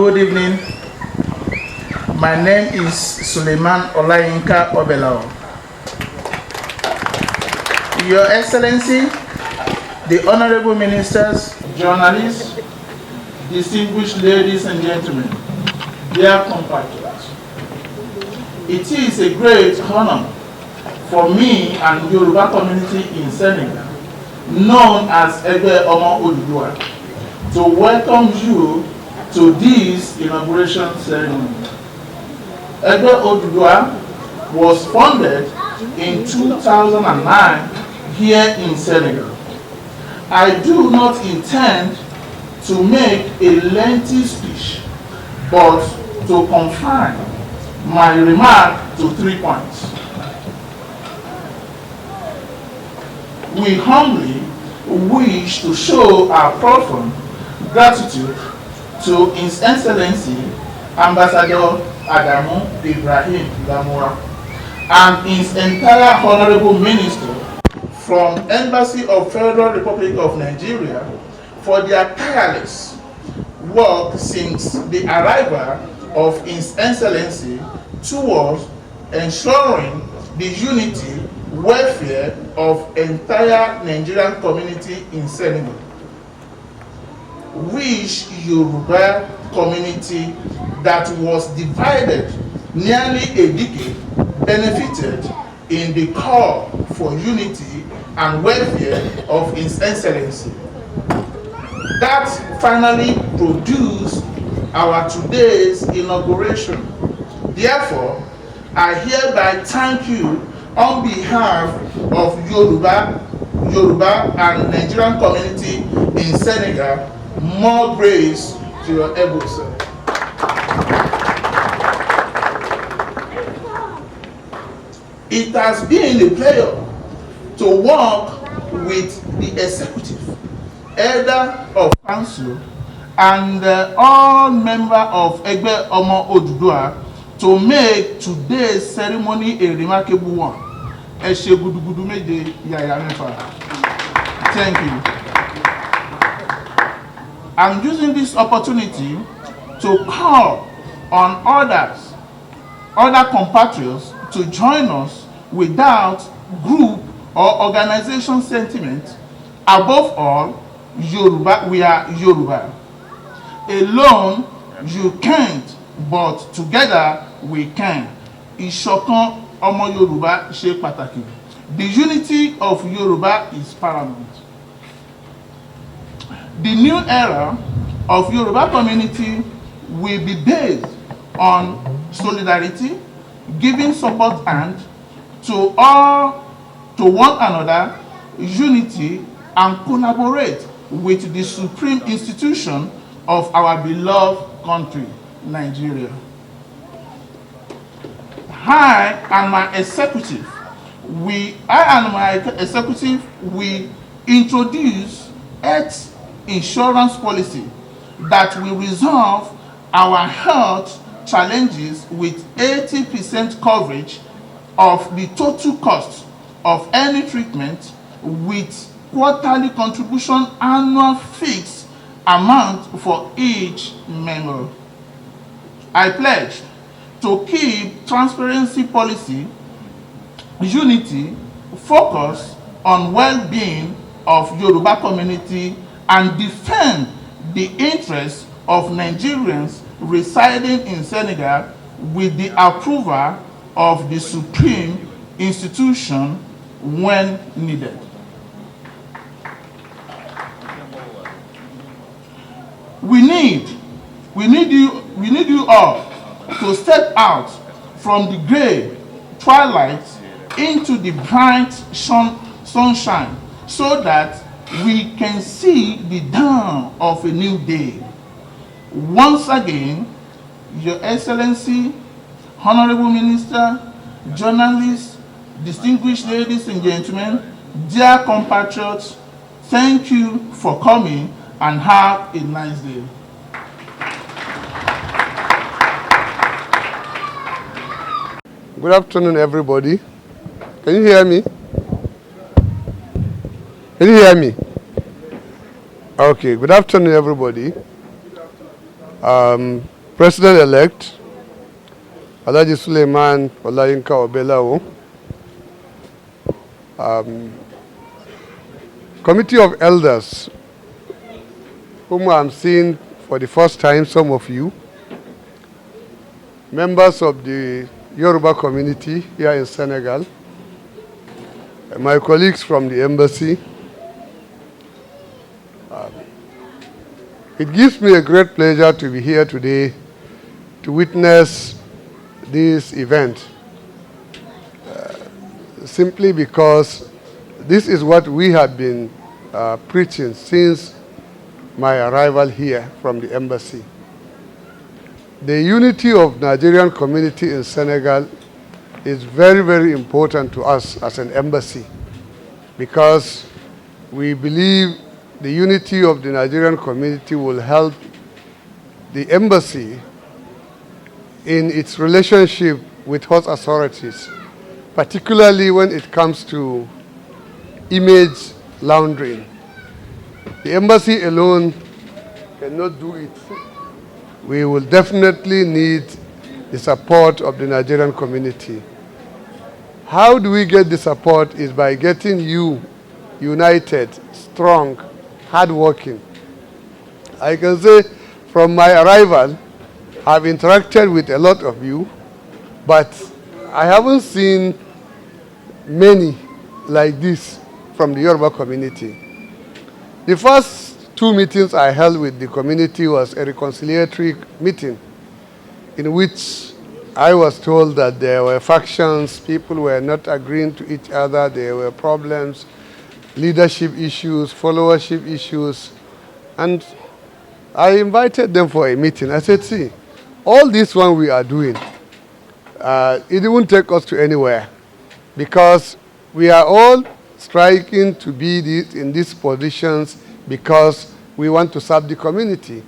Good evening. My name is Suleiman Olayinka Obelao. Your Excellency, the Honorable Ministers, journalists, distinguished ladies and gentlemen, dear compatriots, it is a great honor for me and Yoruba community in Senegal, known as Ebe Omo Odudua, to welcome you to this inauguration ceremony. Ebe Odudua was founded in 2009 here in Senegal. I do not intend to make a lengthy speech, but to confine my remark to 3 points. We humbly wish to show our profound gratitude to His Excellency Ambassador Adamu Ibrahim Lamora and his entire Honorable Minister from Embassy of Federal Republic of Nigeria for their tireless work since the arrival of His Excellency towards ensuring the unity, welfare of entire Nigerian community in Senegal, which Yoruba community that was divided nearly a decade benefited in the call for unity and welfare of His Excellency. That finally produced our today's inauguration. Therefore, I hereby thank you on behalf of Yoruba and Nigerian community in Senegal. More grace to your able self. It has been a pleasure to work with the executive, elder of council, and all members of Ebe Omo Odudua to make today's ceremony a remarkable one. Thank you. I'm using this opportunity to call on other compatriots to join us without group or organization sentiment. Above all, Yoruba, we are Yoruba. Alone, you can't, but together we can. Ìṣọ̀kan ọmọ Yorùbá ṣe pàtàkì. The unity of Yoruba is paramount. The new era of Yoruba community will be based on solidarity, giving support hand to one another, unity, and collaborate with the supreme institution of our beloved country, Nigeria. I and my executive, we introduce health insurance policy that will resolve our health challenges with 80% coverage of the total cost of any treatment with quarterly contribution annual fixed amount for each member. I pledge to keep transparency policy, unity, focus on well-being of Yoruba community and defend the interests of Nigerians residing in Senegal with the approval of the supreme institution when needed. We need you all to step out from the gray twilight into the bright sunshine so that we can see the dawn of a new day. Once again, Your Excellency, Honorable Minister, journalists, distinguished ladies and gentlemen, dear compatriots, thank you for coming and have a nice day. Good afternoon, everybody. Can you hear me? Can you hear me? Okay, good afternoon, everybody. President-elect Alhaji Suleiman Olayinka Obelawo, Committee of Elders, whom I'm seeing for the first time, some of you, members of the Yoruba community here in Senegal, my colleagues from the embassy. It gives me a great pleasure to be here today to witness this event, simply because this is what we have been preaching since my arrival here from the embassy. The unity of Nigerian community in Senegal is very, very important to us as an embassy, because we believe the unity of the Nigerian community will help the embassy in its relationship with host authorities, particularly when it comes to image laundering. The embassy alone cannot do it. We will definitely need the support of the Nigerian community. How do we get the support? Is by getting you united, strong, hardworking. I can say from my arrival, I've interacted with a lot of you, but I haven't seen many like this from the Yoruba community. The first 2 meetings I held with the community was a reconciliatory meeting in which I was told that there were factions, people were not agreeing to each other, there were problems, leadership issues, followership issues, and I invited them for a meeting. I said, see, all this one we are doing, it won't take us to anywhere, because we are all striking to be in these positions because we want to serve the community.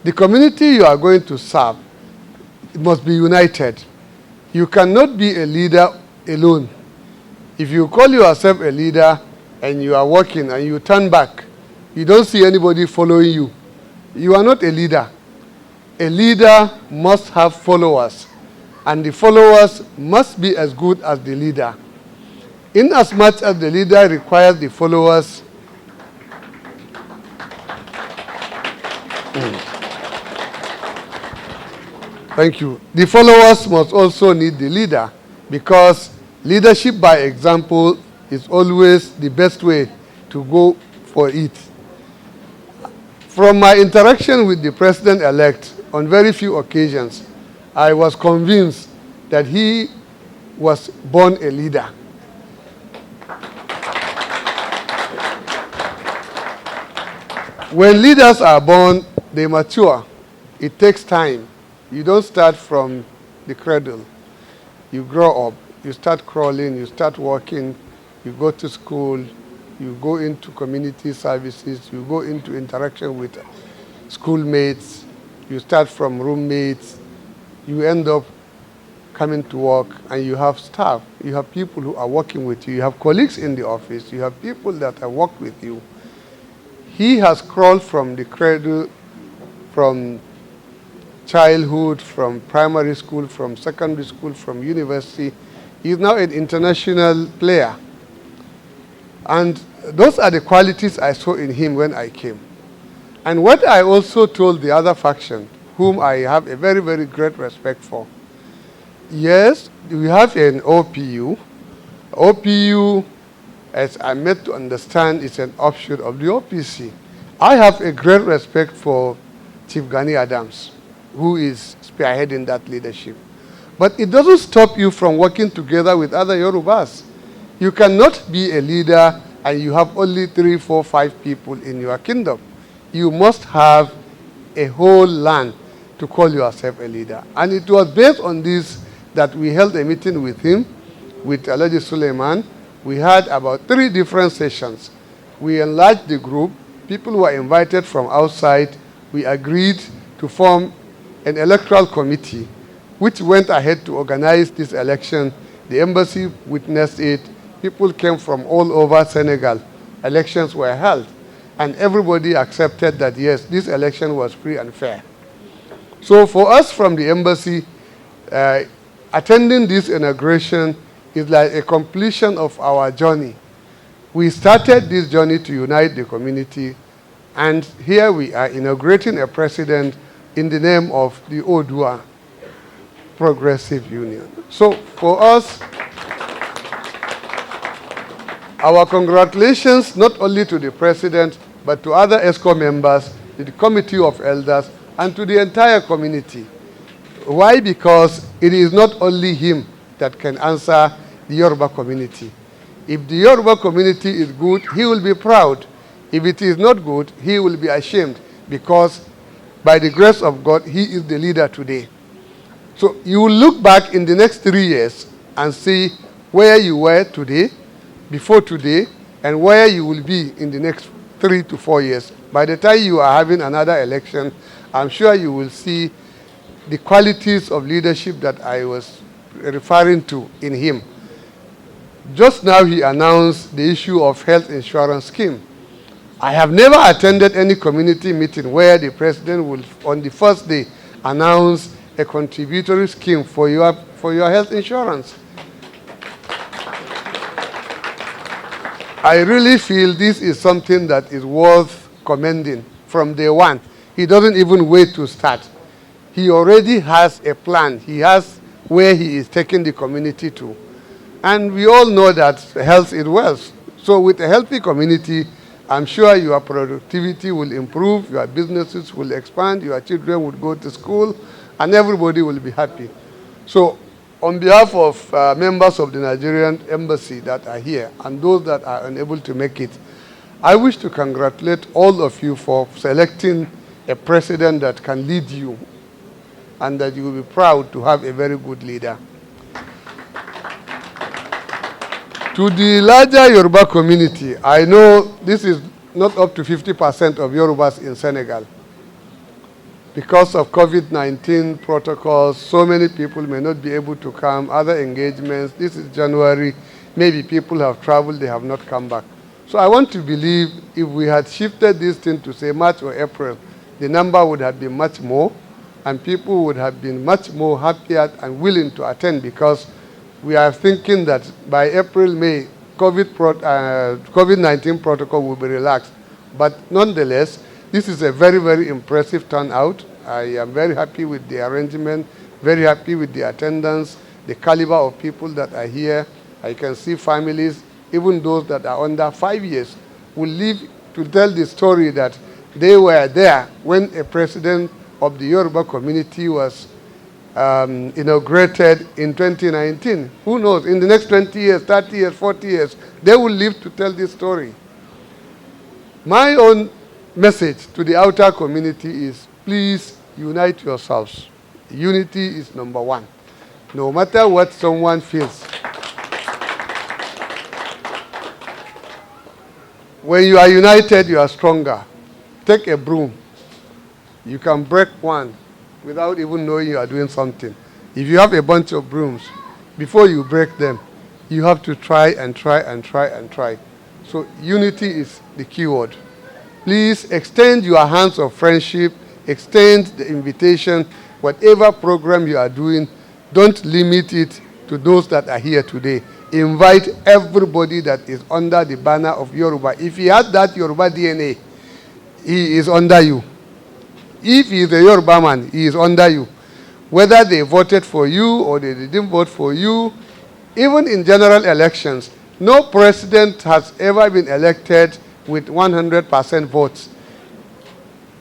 The community you are going to serve, it must be united. You cannot be a leader alone. If you call yourself a leader and you are working and you turn back, you don't see anybody following you, you are not a leader. A leader must have followers, and the followers must be as good as the leader. Inasmuch as the leader requires the followers, thank you. The followers must also need the leader, because leadership by example is always the best way to go for it. From my interaction with the president-elect on very few occasions, I was convinced that he was born a leader. When leaders are born, they mature. It takes time. You don't start from the cradle. You grow up. You start crawling. You start walking. You go to school. You go into community services. You go into interaction with schoolmates. You start from roommates. You end up coming to work, and you have staff. You have people who are working with you. You have colleagues in the office. You have people that have worked with you. He has crawled from the cradle, from childhood, from primary school, from secondary school, from university. He's now an international player. And those are the qualities I saw in him when I came. And what I also told the other faction, whom I have a very, very great respect for, yes, we have an OPU. OPU, as I'm made to understand, is an offshoot of the OPC. I have a great respect for Chief Gani Adams, who is spearheading that leadership. But it doesn't stop you from working together with other Yorubas. You cannot be a leader and you have only 3, 4, 5 people in your kingdom. You must have a whole land to call yourself a leader. And it was based on this that we held a meeting with him, with Alhaji Suleiman. We had about 3 different sessions. We enlarged the group. People were invited from outside. We agreed to form an electoral committee, which went ahead to organize this election. The embassy witnessed it. People came from all over Senegal. Elections were held. And everybody accepted that, yes, this election was free and fair. So for us from the embassy, attending this inauguration is like a completion of our journey. We started this journey to unite the community, and here we are inaugurating a president in the name of the Odua Progressive Union. So for us, our congratulations not only to the president, but to other ESCO members, to the committee of elders, and to the entire community. Why? Because it is not only him that can answer the Yoruba community. If the Yoruba community is good, he will be proud. If it is not good, he will be ashamed, because by the grace of God, he is the leader today. So you will look back in the next 3 years and see where you were today, before today, and where you will be in the next 3 to 4 years. By the time you are having another election, I'm sure you will see the qualities of leadership that I was referring to in him. Just now he announced the issue of health insurance scheme. I have never attended any community meeting where the president will, on the first day, announce a contributory scheme for your health insurance. I really feel this is something that is worth commending from day one. He doesn't even wait to start. He already has a plan. He has where he is taking the community to. And we all know that health is wealth. So with a healthy community, I'm sure your productivity will improve, your businesses will expand, your children will go to school, and everybody will be happy. So on behalf of members of the Nigerian embassy that are here and those that are unable to make it, I wish to congratulate all of you for selecting a president that can lead you and that you will be proud to have a very good leader. To the larger Yoruba community, I know this is not up to 50% of Yorubas in Senegal. Because of COVID-19 protocols, so many people may not be able to come, other engagements. This is January. Maybe people have traveled, they have not come back. So I want to believe if we had shifted this thing to say March or April, the number would have been much more, and people would have been much more happier and willing to attend, because we are thinking that by April, May, COVID-19 protocol will be relaxed. But nonetheless, this is a very, very impressive turnout. I am very happy with the arrangement, very happy with the attendance, the caliber of people that are here. I can see families, even those that are under 5 years, will live to tell the story that they were there when a president of the Yoruba community was inaugurated in 2019. Who knows, in the next 20 years, 30 years, 40 years, they will live to tell this story. My own message to the outer community is, please unite yourselves. Unity is number one. No matter what someone feels. When you are united, you are stronger. Take a broom. You can break one without even knowing you are doing something. If you have a bunch of brooms, before you break them, you have to try and try and try and try. So unity is the key word. Please extend your hands of friendship, extend the invitation. Whatever program you are doing, don't limit it to those that are here today. Invite everybody that is under the banner of Yoruba. If he has that Yoruba DNA, he is under you. If he is a Yoruba man, he is under you. Whether they voted for you or they didn't vote for you, even in general elections, no president has ever been elected with 100% votes.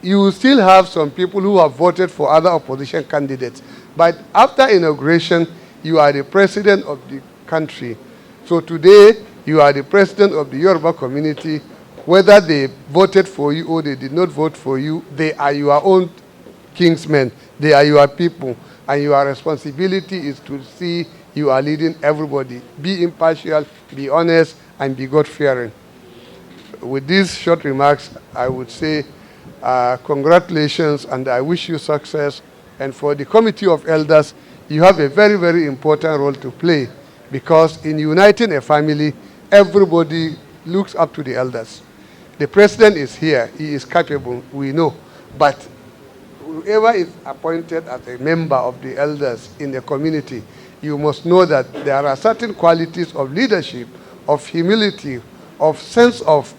You still have some people who have voted for other opposition candidates. But after inauguration, you are the president of the country. So today, you are the president of the Yoruba community. Whether they voted for you or they did not vote for you, they are your own kingsmen. They are your people. And your responsibility is to see you are leading everybody. Be impartial, be honest, and be God-fearing. With these short remarks, I would say congratulations, and I wish you success. And for the Committee of Elders, you have a very, very important role to play, because in uniting a family, everybody looks up to the elders. The president is here. He is capable, we know. But whoever is appointed as a member of the elders in the community, you must know that there are certain qualities of leadership, of humility, of sense of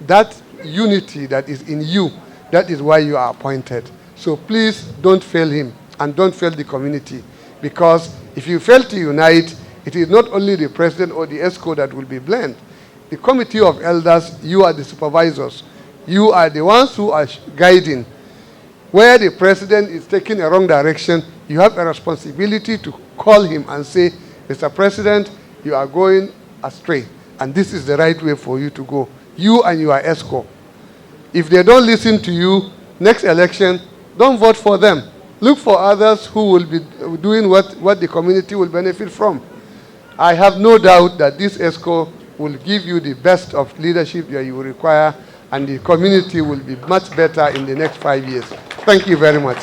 that unity that is in you. That is why you are appointed. So please don't fail him and don't fail the community, because if you fail to unite, it is not only the president or the ESCO that will be blamed. The committee of elders, you are the supervisors. You are the ones who are guiding. Where the president is taking a wrong direction, you have a responsibility to call him and say, Mr. President, you are going astray, and this is the right way for you to go. You and your ESCO. If they don't listen to you, next election, don't vote for them. Look for others who will be doing what the community will benefit from. I have no doubt that this ESCO will give you the best of leadership that you will require, and the community will be much better in the next 5 years. Thank you very much.